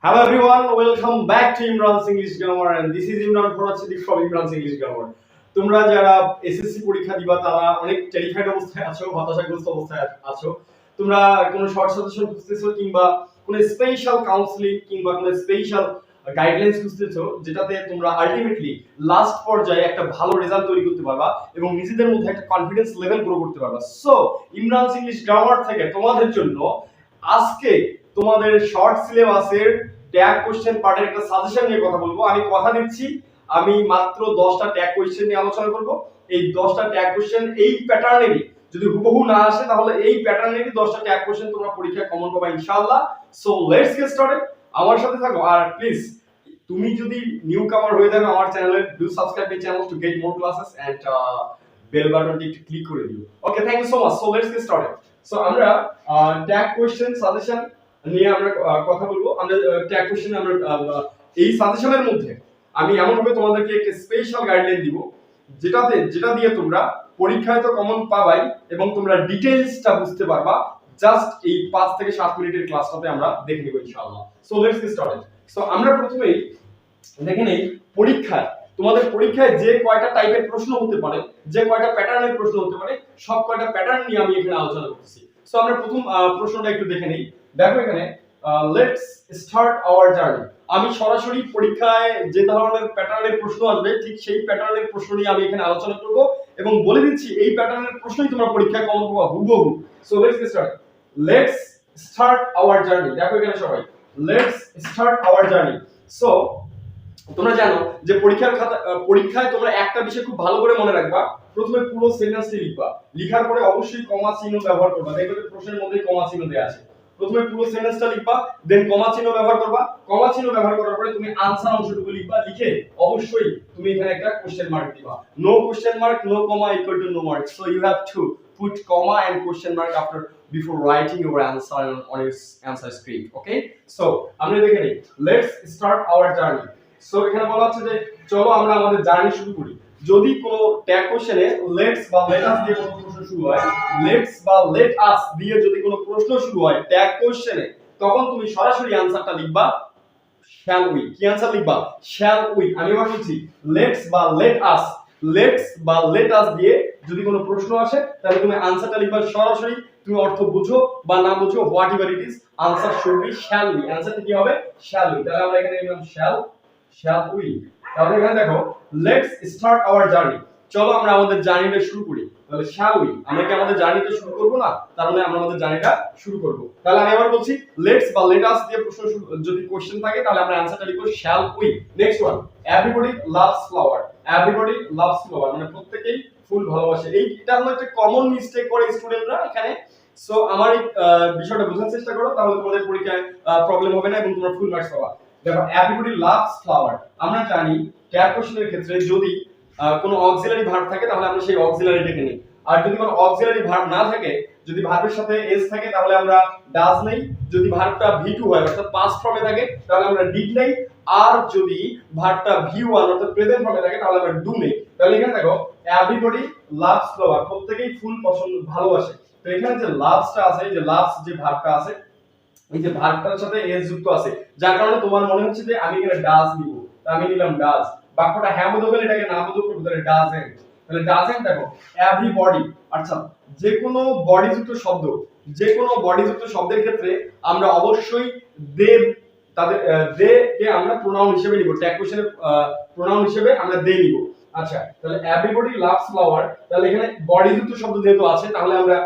Hello everyone, welcome back to Imran's English Grammar and this is Imran from Imran's English Grammar. তোমরা যারা SSC পরীক্ষা দিবা তারা অনেক টেরিফাইড অবস্থায় আছো, হতাশাগ্রস্ত অবস্থায় আছো। তোমরা কোনো শর্ট সাজেশন খুঁজতেছো কিংবা কোনো স্পেশাল কাউন্সেলিং কিংবা কোনো স্পেশাল গাইডলাইন্স খুঁজতেছো যেটাতে তোমরা আলটিমেটলি লাস্ট পর্যায়ে একটা ভালো রেজাল্ট তৈরি করতে পারবা এবং নিজেদের মধ্যে একটা কনফিডেন্স লেভেল গ্রো করতে পারবা। সো ইমরানস ইংলিশ গ্রামার থেকে তোমাদের জন্য আজকে তোমাদের শর্ট সিলেবাসের ট্যাগ কোশ্চেন পার্টের একটা সাজেশন নিয়ে কথা বলবো। আমি কথা দিচ্ছি আমি মাত্র 10টা ট্যাগ কোশ্চেন নিয়ে আলোচনা করব। এই 10টা ট্যাগ কোশ্চেন এই প্যাটার্নেরই, যদি হুবহু না আসে তাহলে এই প্যাটার্নেরই 10টা ট্যাগ কোশ্চেন তোমরা পরীক্ষায় কমন পাবা ইনশাআল্লাহ। So let's get started. আমার সাথে থাকো আর প্লিজ তুমি যদি নিউ কামার হয়ে থাকো আমার চ্যানেলে do subscribe my channel to get more classes and bell বাটনটি একটু ক্লিক করে দিও। Okay, thank you so much. So let's get started. So আমরা ট্যাগ কোশ্চেন সাজেশন নিয়ে আমরা কথা বলবো। আমরা ট্যাগ কোশ্চেন আমরা এই সাজেশনের মধ্যে আমি এমন ভাবে তোমাদেরকে একটা স্পেশাল গাইডলাইন দিব যেটা দিয়ে তোমরা পরীক্ষায় তো কমন পাবাই এবং তোমরা ডিটেইলসটা বুঝতে পারবা। জাস্ট এই 5 থেকে 7 মিনিটের ক্লাসটাতে আমরা দেখে নেব ইনশাআল্লাহ। So let's get started. So আমরা প্রথমেই দেখে নেই তোমাদের পরীক্ষায় যে কয়টা টাইপের প্রশ্ন হতে পারে, যে কয়টা প্যাটার্নের প্রশ্ন হতে পারে, সব কয়টা প্যাটার্ন নিয়ে আমি এখানে আলোচনা করতেছি। সো আমরা প্রথম প্রশ্নটা একটু দেখে নেই। দেখো এখানে লেটস স্টার্ট আওয়ার জার্নি। আমি সরাসরি পরীক্ষায় যে ধরনের প্যাটার্নের প্রশ্ন আসবে ঠিক সেই প্যাটার্নের প্রশ্ন নিয়ে আমি এখানে আলোচনা করব এবং বলে দিচ্ছি এই প্যাটার্নের প্রশ্নই তোমরা পরীক্ষায় কমন পাবা হুবহু। So let's get start. Let's start our journey. দেখো এখানে সবাই let's start our journey. So তোমরা জানো যে পরীক্ষায় তোমরা একটা বিষয় খুব ভালো করে মনে রাখবা। প্রথমে পুরো সেন্টেন্সটি লিখবা, লিখার পরে অবশ্যই কমা চিহ্ন ব্যবহার করবা। দেখবে যে প্রশ্নের মধ্যে কমা চিহ্ন দেয়া আছে। প্রথমে পুরো সেন্টেন্সটা লিখবা, দেন কমা চিহ্ন ব্যবহার করবা। কমা চিহ্ন ব্যবহার করার পরে তুমি আনসার অংশটুকু লিখবা, লিখে অবশ্যই তুমি এখানে একটা কোশ্চেন মার্ক দিবা। No question mark, no comma equal to no mark. So you have to put comma and question mark after before writing your answer on your answer script. Okay, so আমরা দেখে নিই let's start our journey. So এখানে বলা হচ্ছে যে চলো আমরা আমাদের জার্নি শুরু করি। যদি কোনো ট্যাগ কোশ্চেনে লেটস বা লেট আস দিয়ে কোনো প্রশ্ন শুরু হয়, লেটস বা লেট আস দিয়ে যদি কোনো প্রশ্ন শুরু হয় ট্যাগ কোশ্চেনে, তখন তুমি সরাসরি আনসারটা লিখবা shall we। কি আনসার লিখবা? shall we। আমি আবার বলছি লেটস বা লেট আস। লেটস বা লেট আস দিয়ে যদি কোনো প্রশ্ন আসে তাহলে তুমি আনসারটা লিখবা সরাসরি। তুমি অর্থ বুঝো বা না বুঝো what ever it is, answer should be shall we। আনসারটা কি হবে? shall we। তাহলে আমরা এখানে লিখলাম shall we। তাহলে এখানে দেখো লেটস স্টার্ট আওয়ার জার্নি। চলো আমরা আমাদের জার্নিটা শুরু করি। তাহলে shall we, আমরা কি আমাদের জার্নিটা শুরু করব না? তার মানে আমরা আমাদের জার্নিটা শুরু করব। তাহলে আমি আবার বলছি লেটস বা লেট আস দিয়ে প্রশ্ন যদি কোশ্চেন থাকে তাহলে আমরা আনসারটা লিখব shall we। Next one, everybody loves flower. Everybody loves flower মানে প্রত্যেকেই ফুল ভালোবাসে। এটা হলো একটা কমন মিস্টেক করে স্টুডেন্টরা এখানে। সো আমার এই বিষয়টা বোঝার চেষ্টা করো, তাহলে তোমাদের পরীক্ষায় প্রবলেম হবে না এবং তোমরা ফুল মার্কস পাবা। দেখো এভরিবডি লাভস ফ্লাওয়ার, আমরা জানি ট্যাগ কোশ্চেনের ক্ষেত্রে যদি কোনো অক্সিলারি ভার্ব থাকে তাহলে আমরা সেই অক্সিলারিটাকে নেই। আর যদি কোনো অক্সিলারি ভার্ব না থাকে, যদি ভার্বের সাথে এস থাকে তাহলে আমরা ডাজ নেই। যদি ভার্বটা ভি2 হয় অর্থাৎ পাস্ট ফর্মে থাকে তাহলে আমরা ডিড নেই। আর যদি ভার্বটা ভি1 অর্থাৎ প্রেজেন্ট ফর্মে থাকে তাহলে আমরা ডু নেই। তাহলে এখানে দেখো এভরিবডি লাভস ফ্লাওয়ার, প্রত্যেকেই ফুল পছন্দ ভালোবাসে। তো এখানে যে লাভসটা আছে, এই যে লাভস যে ভার্বটা আছে, এই যে ভার্বটার সাথে এস যুক্ত আছে, যার কারণে তোমার মনে হচ্ছে যে আমি এখানে ডাজ নিব। আমি নিলাম ডাজ। বাক্যটা হ্যাঁ বোধক হলে এটাকে না বোধক করব, তাহলে ডাজেন্ট। তাহলে ডাজেন্ট দেখো এভরিবডি, আচ্ছা যে কোনো বডিযুক্ত শব্দ, যে কোনো বডিযুক্ত শব্দের ক্ষেত্রে আমরা অবশ্যই দে, তাদের দে কে আমরা প্রোনাউন হিসেবে নিব। ট্যাগ কোশ্চেনের প্রোনাউন হিসেবে আমরা দে নিব। আচ্ছা তাহলে এভরিবডি লাভস ফ্লাওয়ার, তাহলে এখানে বডিযুক্ত শব্দ যেহেতু আছে তাহলে আমরা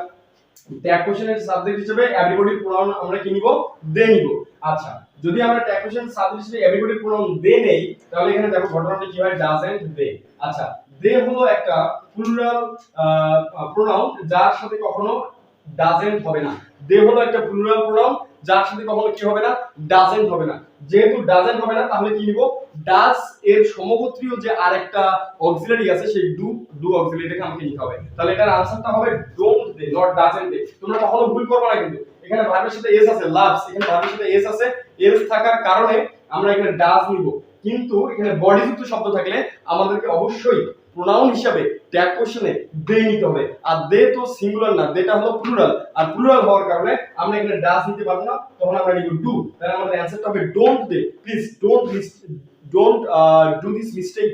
ট্যাগ কোশ্চেনের সাবজেক্ট হিসেবে এভরিবডির প্রোনাউন আমরা কি নিব? দে নিব। আচ্ছা যদি আমরা ট্যাগ কোশ্চেন সাবজেক্ট হিসেবে এভরিবডির প্রোনাউন দে নেই তাহলে এখানে দেখো ঘটনাটা কি হয়? ডাজন্ট দে। আচ্ছা দে হলো একটা প্লুরাল প্রোনাউন যার সাথে কখনো ডাজন্ট হবে না। দে হলো একটা প্লুরাল প্রোনাউন যার সাথে কখনো কি হবে না? ডাজন্ট হবে না। যেহেতু ডাজন্ট হবে না তাহলে কি নিব? ডাজ এর সমগোত্রীয় যে আরেকটা অক্সিলারি আছে সেই ডু অক্সিলারিটাকে আমাকে নিতে হবে। তাহলে এটার আনসারটা হবে ডোন্ট দে, নট ডাজন্ট দে। তোমরা কখনো ভুল করবে না কিন্তু। এখানে ভার্বের সাথে এস আছে, লাভস, এখানে ভার্বের সাথে এস আছে, এস থাকার কারণে আমরা এখানে ডাজ নিব। কিন্তু এখানে বডিযুক্ত শব্দ থাকলে আমাদেরকে অবশ্যই প্রোনাউন হিসাবে ট্যাগ কোশ্চেনে দে নিতে হবে। আর দে তো সিঙ্গুলার না, দেটা হলো প্লুরাল, আর প্লুরাল হওয়ার কারণে আমরা এখানে ডাজ নিতে পারবো না, তখন আমরা নিব ডু। তাহলে আমাদের অ্যানসারটা হবে don't they. Please don't do this mistake.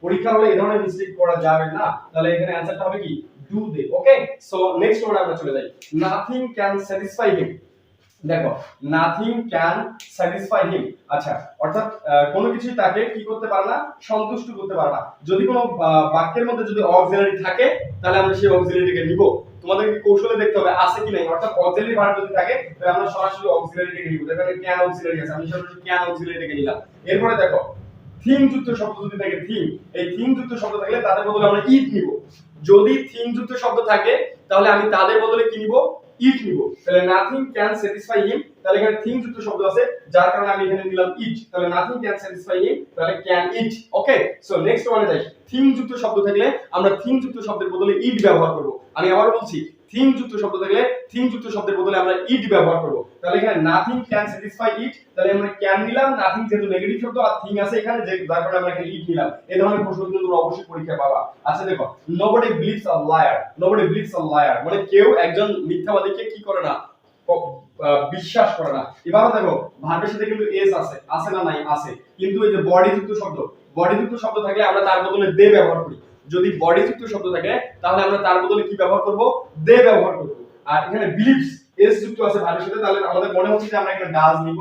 পরীক্ষা হলে এই ধরনের মিস্টেক করা যাবে না। তাহলে এখানে অ্যানসারটা হবে কি do they. Okay, so next word আমরা চলে যাই। Nothing can satisfy him. দেখো নাথিং ক্যান স্যাটিসফাই হিম, আচ্ছা অর্থাৎ কোনো কিছুই তাকে কি করতে পারে না, সন্তুষ্ট করতে পারে না। যদি কোনো বাক্যের মধ্যে যদি অক্সিলারি থাকে তাহলে আমরা সেই অক্সিলারিটাকে নিব। তোমাদেরকে কৌশলে দেখতে হবে আছে কি নাই, অর্থাৎ অক্সিলারি ভার্ব যদি থাকে তাহলে আমরা সরাসরি অক্সিলারিটাকে নিব। এখানে ক্যান অক্সিলারি আছে, আমি সরাসরি ক্যান অক্সিলারিটাকে নিলাম। এরপরে দেখো থিম যুক্ত শব্দ যদি থাকে, থিম, এই থিম যুক্ত শব্দ থাকলে তাদের বদলে আমরা ইট নিব। যদি থিম যুক্ত শব্দ থাকে তাহলে আমি তাদের বদলে কি নিব, ইট নিব। তাহলে নাথিং ক্যান স্যাটিসফাই হিম, তাহলে এখানে থিম যুক্ত শব্দ আছে যার কারণে আমি এখানে নিলাম ইট। তাহলে নাথিং ক্যান স্যাটিসফাই হিম, তাহলে can it. Okay, so next ওয়ানে যাই। থিম যুক্ত শব্দ থাকলে আমরা থিম যুক্ত শব্দের বদলে ইট ব্যবহার করব। আমি আবারো বলছি, থিম যুক্ত শব্দ থাকলে থিম যুক্ত শব্দের বদলে আমরা ইট ব্যবহার করব। তাহলে এখানে নাথিং ক্যান স্যাটিসফাই ইট, তাহলে আমরা ক্যান নিলাম, নাথিং যেহেতু নেগেটিভ শব্দ আর থিং আছে এখানে, যে যার কারণে আমরা এখানে ইট নিলাম। এই ধরনের প্রশ্ন কিন্তু তোমরা অবশ্যই পরীক্ষায় পাবা। আচ্ছা দেখো, nobody believes a liar, nobody believes a liar মানে কেউ একজন মিথ্যাবাদীকে কি করে না, বিশ্বাস করে না। এবারে দেখো ভার্বের সাথে কিন্তু এস আছে, আছে না নাই, আছে, কিন্তু এই যে বডি যুক্ত শব্দ, বডি যুক্ত শব্দ থাকলে আমরা তার বদলে দে ব্যবহার করি। যদি বডি যুক্ত শব্দ থাকে তাহলে আমরা তার বদলে কি ব্যবহার করব, দে ব্যবহার করব। আর এখানে বিলিভস এস যুক্ত আছে ভার্বের সাথে, তাহলে আমাদের মনে হচ্ছে যে আমরা এখানে ডাজ নিব,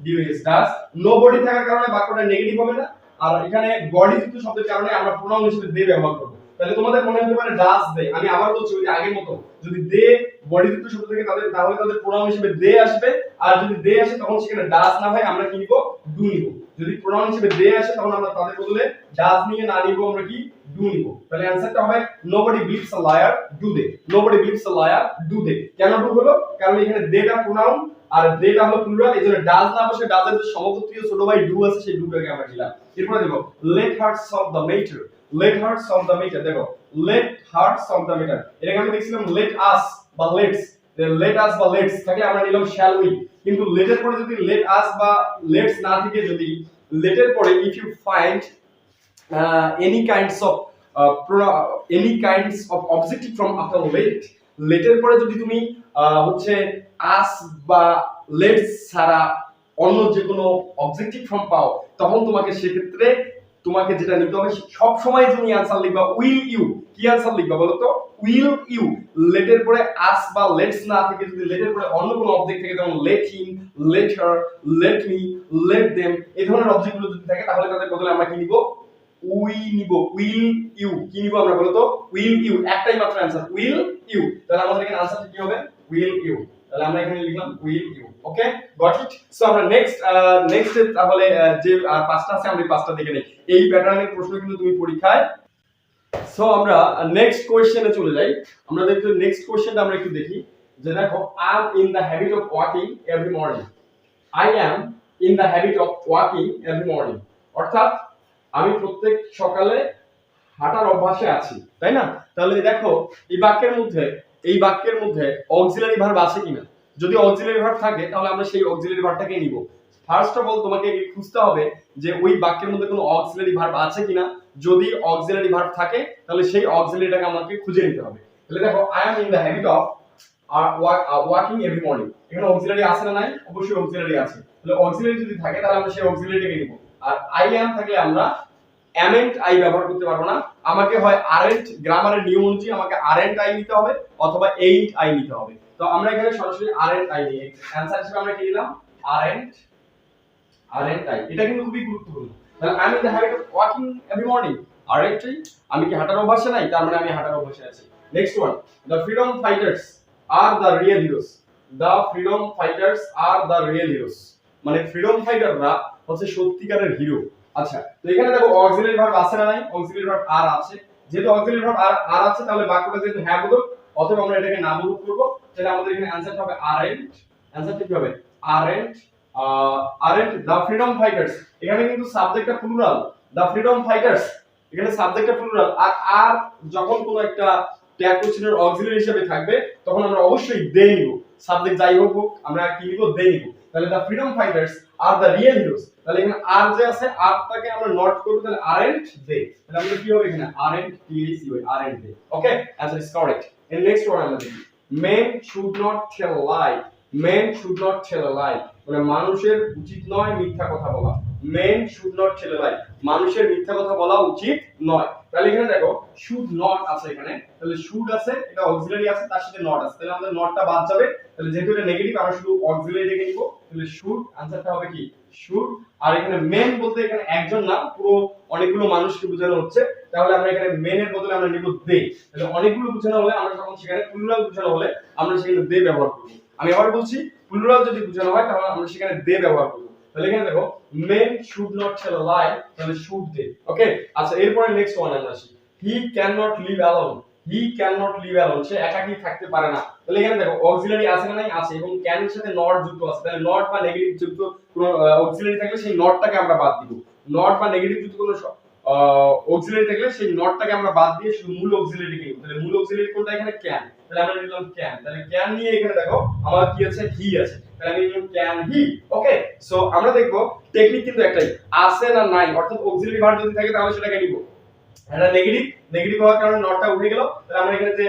ডিএস ডাজ। নো বডি থাকার কারণে বাক্যটা নেগেটিভ হবে না, আর এখানে বডি যুক্ত শব্দের কারণে আমরা প্রোনাউন হিসেবে দে ব্যবহার করব। তাহলে তোমাদের মনে হতে পারে ডাজ দে, আমি আবার বলছি ওই যে আগের মতো, যদি দে বডি যুক্ত শব্দ থেকে তাহলে তাদের প্রোনাউন হিসেবে দে আসবে, আর যদি দে আসে তখন সেখানে ডাজ না হয় আমরা কি নিব, ডু নিব। যদি প্রোনাউন হিসেবে দে আসে তখন আমরা তাদের বদলে ডাজ নিয়ে না নিব, আমরা কি ডু নিব। তাহলে অ্যানসারটা হবে nobody believes a liar, do they, nobody believes a liar, do they। কেন ডু হলো, কারণ এখানে দেটা প্রোনাউন আর দেটা হলো প্লুরাল, এজন্য ডাজ না বসে ডাজের যে সমগোত্রীয় ছোট ভাই ডু আছে সেই ডুটাকে আমরা নিলাম। এরপর দেখো let her solve the matter, let her solve the matter। দেখো let her solve the matter, এটাকে আমি দেখছিলাম let us বা let's, let us বা let's থাকলে আমরা নিলাম shall we। কিন্তু let এর পরে যদি let us বা let's না থেকে যদি let এর পরে if you find any kinds of objective from after let এর পরে যদি তুমি হচ্ছে us বা let's ছাড়া অন্য যে কোনো অবজেক্টিভ ফর্ম পাও, তখন তোমাকে সেক্ষেত্রে তোমাকে যেটা নিতে হবে, সব সময় তুমি आंसर লিখবা উইল ইউ। কি आंसर লিখবা বলো তো, উইল ইউ। লেট এর পরে আস বা লেটস না থেকে যদি লেট এর পরে অন্য কোনো অবজেক্ট থেকে, যেমন let him, let her, let me, let them, এই ধরনের অবজেক্টগুলো যদি থাকে তাহলে তাদের বদলে আমরা কি নিব, উই নিব, উইল ইউ। কি নিব আমরা বলো তো, উইল ইউ। একটাই মাত্র आंसर উইল ইউ। তাহলে আমাদের এখানে आंसरটা কি হবে, উইল ইউ। তাহলে আমরা এখানে লিখলাম will you. Okay, got it. So আমরা নেক্সট তাহলে যে পাঁচটা আছে আমরা এই পাঁচটা দেখে নেই। এই প্যাটার্নের প্রশ্ন কিন্তু তুমি পরীক্ষায়। সো আমরা নেক্সট কোশ্চেনে চলে যাই। আমরা দেখো নেক্সট কোশ্চেনটা আমরা একটু দেখি, যে দেখো I am in the habit of walking every morning, I am in the habit of walking every morning, অর্থাৎ আমি প্রত্যেক সকালে হাঁটার অভ্যাসে আছি, তাই না? তাহলে দেখো এই বাক্যের মধ্যে অক্সিলারি ভার্ব আছে কিনা। যদি অক্সিলারি ভার্ব থাকে তাহলে আমরা সেই অক্সিলারি ভার্বটাকে নিব। ফার্স্ট অফ অল তোমাকে খুঁজতে হবে যে ওই বাক্যের মধ্যে কোনো অক্সিলারি ভার্ব আছে কিনা। যদি অক্সিলারি ভার্ব থাকে তাহলে সেই অক্সিলারিটাকে আমাকে খুঁজে নিতে হবে। তাহলে দেখো I am in the habit of walking every morning, এখানে অক্সিলারি আছে না নাই, অবশ্যই অক্সিলারি আছে। তাহলে অক্সিলারি যদি থাকে তাহলে আমরা সেই অক্সিলারিটাকে নিব। আর আই অ্যাম থাকলে আমরা অ্যামেন্ট আই ব্যবহার করতে পারবো না, আমাকে হয় আরেন্ট, গ্রামারের নিয়ম অনুযায়ী আমাকে আরেন্ট আই নিতে হবে অথবা এইন্ট আই নিতে হবে। তো আমরা এখানে সরাসরি আরেন্ট আই নিই। অ্যানসার হিসেবে আমরা কি নিলাম, আরেন্ট আই। এটা কিন্তু খুবই গুরুত্বপূর্ণ। তাহলে I am in the habit of walking every morning, aren't I, আমি কি হাঁটার অভ্যাসে নাই, তার মানে আমি হাঁটার অভ্যাসে আছি। Next one, the freedom fighters are the real heroes, the freedom fighters are the real heroes, মানে ফ্রিডম ফাইটাররা হচ্ছে সত্যিকারের হিরো। আচ্ছা, তো এখানে দেখো অক্সিলারি ভার্ব আছে না নাই, অক্সিলারি ভার্ব আর আছে। যেহেতু অক্সিলারি ভার্ব আর আছে তাহলে বাক্যটা যেহেতু হ্যাঁ বোধক, অথবা আমরা এটাকে না বোধক করব। তাহলে আমাদের এখানে অ্যানসারটা হবে আরেন্ট। অ্যানসারটা কি হবে, আরেন্ট দ্য ফ্রিডম ফাইটার্স। এখানে কিন্তু সাবজেক্টটা প্লুরাল, দ্য ফ্রিডম ফাইটার্স, এখানে সাবজেক্টটা প্লুরাল। আর যখন কোনো একটা ট্যাগ কোশ্চেনের অক্সিলারি হিসেবে থাকবে তখন আমরা অবশ্যই দে নিব। সাবজেক্ট যাই হোক আমরা কি নিব, দে নিব। তাহলে the freedom fighters are the real heroes, তাহলে এখানে আর যে আছে আরটাকে আমরা নট করব তাহলে aren't they তাহলে আমরা কি হবে এখানে aren't they aren't they okay answer is correct and next one আমরা দেখি men should not tell a lie men should not tell a lie মানে মানুষের উচিত নয় মিথ্যা কথা বলা men should not tell a lie মানুষের মিথ্যা কথা বলা উচিত নয় তাহলে এখানে দেখো should not আছে এখানে তাহলে should আছে এটা অক্সিলারি আছে তার সাথে not আছে তাহলে আমাদের নটটা বাদ যাবে তাহলে যেহেতু এটা নেগেটিভ আমরা শুধু অক্সিলারি রেখে নিব তাহলে should आंसरটা হবে কি should আর এখানে men বলতে এখানে একজন না পুরো অনেকগুলো মানুষকে বোঝানো হচ্ছে তাহলে আমরা এখানে men এর বদলে আমরা নিব they তাহলে অনেকগুলো বোঝানো হলে আমরা যখন সেখানে প্লুরাল বোঝানো হলে আমরা সেখানে they ব্যবহার করব আমি আবার বলছি প্লুরাল যদি বোঝানো হয় তাহলে আমরা সেখানে they ব্যবহার করব তাহলে এখানে দেখো men should not tell a lie তাহলে should they ওকে আচ্ছা এরপরে নেক্সট ওয়ান আমরা আসি he cannot live alone he cannot live alone সে একাকী থাকতে পারে না তাহলে এখানে দেখো অক্সিলারি আছে না নাই আছে এবং ক্যান এর সাথে নট যুক্ত আছে তাহলে নট বা নেগেটিভ যুক্ত কোনো অক্সিলারি থাকলে সেই নটটাকে আমরা বাদ দিব নট বা নেগেটিভ যুক্ত কোনো অক্সিলারি থাকলে সেই নটটাকে আমরা বাদ দিয়ে শুধু মূল অক্সিলারি নিব তাহলে মূল অক্সিলারি কোনটা এখানে ক্যান তাহলে আমরা নিলাম ক্যান তাহলে ক্যান নিয়ে এখানে দেখো আমার কি আছে হি আছে তাহলে আমি নিলাম ক্যান হি ওকে সো আমরা দেখবো টেকনিক কিন্তু একটাই আছে না নাই অর্থাৎ অক্সিলারি ভার্ব যদি থাকে তাহলে সেটাকে নিব এটা নেগেটিভ হওয়ার কারণে নটটা উঠে গেল তাহলে আমরা এখানে যে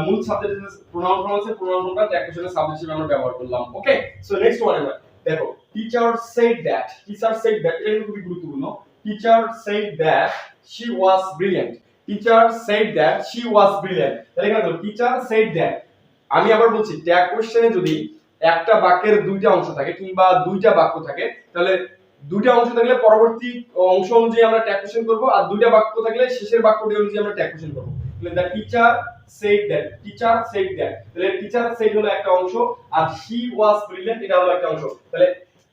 মূল সাবজেক্টের যে প্রোনাউন ফর্ম আছে প্রোনাউন ফর্মটা ট্যাগ কোশ্চেনের সাবজেক্ট হিসেবে আমরা ব্যবহার করলাম ওকে সো নেক্সট ওয়ান আমরা দেখো টিচার সেড দ্যাট এটা খুবই গুরুত্বপূর্ণ teacher said that she was brilliant teacher said that she was brilliant তাহলে এখানে দেখো টিচার সেড দ্যাট আমি আবার বলছি ট্যাগ কোশ্চেনে যদি একটা বাক্যের দুইটা অংশ থাকে কিংবা দুইটা বাক্য থাকে তাহলে দুইটা অংশ থাকলে পরবর্তী অংশ অনুযায়ী আমরা ট্যাগ কোশ্চেন করব আর দুইটা বাক্য থাকলে শেষের বাক্যটি অনুযায়ী আমরা ট্যাগ কোশ্চেন করব তাহলে দ্য টিচার said that তাহলে টিচার সেড হলো একটা অংশ আর she was brilliant এটা হলো একটা অংশ তাহলে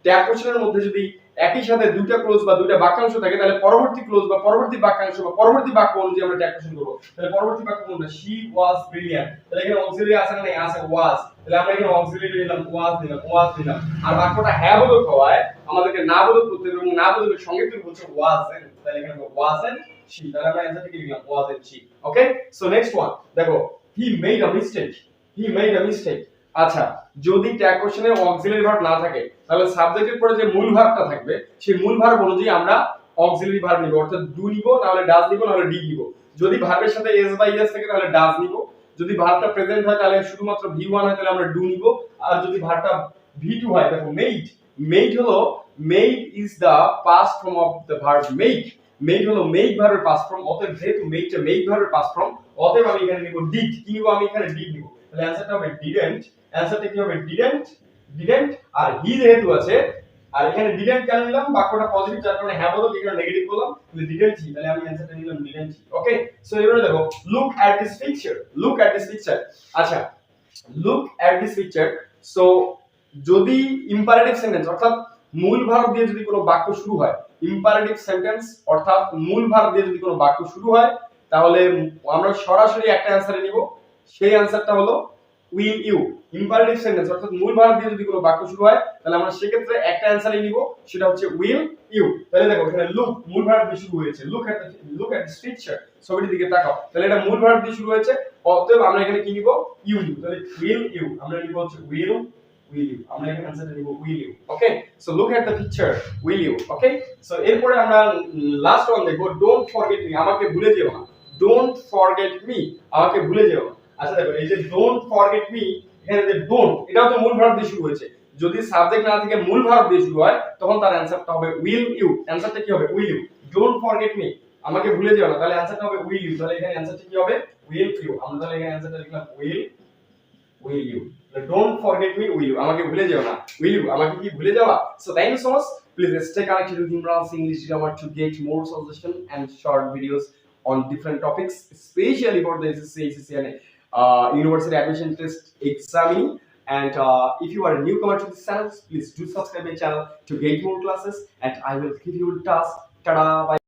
ট্যাগ কোশ্চেনের মধ্যে যদি একই সাথে দুইটা ক্লোজ বা দুইটা বাক্যাংশ থাকে তাহলে পরবর্তী ক্লোজ বা পরবর্তী বাক্যাংশ বা পরবর্তী বাক্য অনুযায়ী আমরা ট্যাগ কোশ্চেন করব তাহলে পরবর্তী বাক্য কোনটা she was brilliant তাহলে এখানে অক্সিলারি আছে না আছে was তাহলে আমরা এখানে অক্সিলারি নিলাম was নিলাম আর বাক্যটা হ্যাঁ বোধক হওয়ায় আমাদেরকে না বোধক করতে হবে এবং না বোধকের সঙ্গে তুই বলছো wasn't তাহলে এখানে wasn't she তাহলে আমরা অ্যানসারটা কি লিখলাম wasn't she okay so next one দেখো he made a mistake আচ্ছা যদি ট্যাগ কোশ্চেনে অক্সিলারি ভার্ব না থাকে তাহলে সাবজেক্টের পরে যে মূল ভার্বটা থাকবে সেই মূল ভার্ব অনুযায়ী আমরা অক্সিলারি ভার্ব নিব অর্থাৎ ডু নিব না হলে ডাজ নিব না হলে ডিড নিব যদি ভার্বের সাথে এস বা ইএস থাকে তাহলে ডাজ নিব যদি ভার্বটা প্রেজেন্ট হয় তাহলে শুধুমাত্র ভি1 হয় তাহলে আমরা ডু নিব আর যদি ভার্বটা ভি2 হয় দেখো মেড হলো made is the past form of the verb made হলো মেক ভার্বের পাস্ট ফর্ম অতএব যেহেতু মেডটা মেক ভার্বের পাস্ট ফর্ম অতএব আমি এখানে নিব ডিড কি নিব আমি এখানে ডিড নিব তাহলে অ্যানসারটা হবে ডিডন্ট অ্যানসারটা কি হবে ডিডন্ট আর হি যেহেতু আছে আর এখানে ডিডন্ট কেন নিলাম বাক্যটা পজিটিভ যার কারণে হ্যাঁ বলো এখানে নেগেটিভ বললাম তাহলে ডিডন্ট হি তাহলে আমি অ্যানসারটা নিলাম ডিডন্ট হি ওকে সো এবারে দেখো লুক অ্যাট দিস পিকচার আচ্ছা look at this picture so যদি ইম্পারেটিভ সেন্টেন্স অর্থাৎ মূল ভার্ব দিয়ে যদি কোনো বাক্য শুরু হয় ইম্পারেটিভ সেন্টেন্স অর্থাৎ মূল ভার্ব দিয়ে যদি কোনো বাক্য শুরু হয় তাহলে আমরা সরাসরি একটা অ্যানসারে নিব সেই অ্যানসারটা হলো will you ইম্পারেটিভ সেন্টেন্স অর্থাৎ মূল ভার্ব দিয়ে যদি কোনো বাক্য শুরু হয় তাহলে আমরা সেক্ষেত্রে একটা অ্যানসারই নিব সেটা হচ্ছে will you তাহলে দেখো এখানে লুক মূল ভার্ব দিয়ে শুরু হয়েছে লুক এট দিস পিকচার ছবিটির দিকে তাকাও তাহলে এটা মূল ভার্ব দিয়ে শুরু হয়েছে অতএব আমরা এখানে কি নিব you নিব তাহলে will you আমরা নিব হচ্ছে will you আমরা এখানে অ্যানসারটা নিব will you okay so look at the picture will you okay so এরপরে আমরা লাস্ট ওয়ান দেখব ডোন্ট ফরগেট মি আমাকে ভুলে যেও না ডোন্ট ফরগেট মি আমাকে ভুলে যেও না আচ্ছা দেখো এই যে ডোন্ট ফরগেট মি এখানে যে ডোন্ট এটাও তো মূল ভার্ব দিয়ে শুরু হয়েছে যদি সাবজেক্ট না থেকে মূল ভার্ব দিয়ে শুরু হয় তখন তার অ্যানসারটা হবে will you অ্যানসারটা কি হবে will you don't forget me আমাকে ভুলে যেও না তাহলে অ্যানসারটা হবে will you তাহলে এখানে অ্যানসারটা কি হবে will you আমরা তাহলে এখানে অ্যানসারটা লিখলাম will you don't forget me will you আমাকে ভুলে যেও না will you আমাকে কি ভুলে যাওয়া so thank you so much please stay connected with Imran's English Grammar to get more suggestion and short videos on different topics especially for the SSC and university admission test examining and if you are a newcomer to this channel please do subscribe my channel to get more classes and I will give you a task. Ta-da, bye.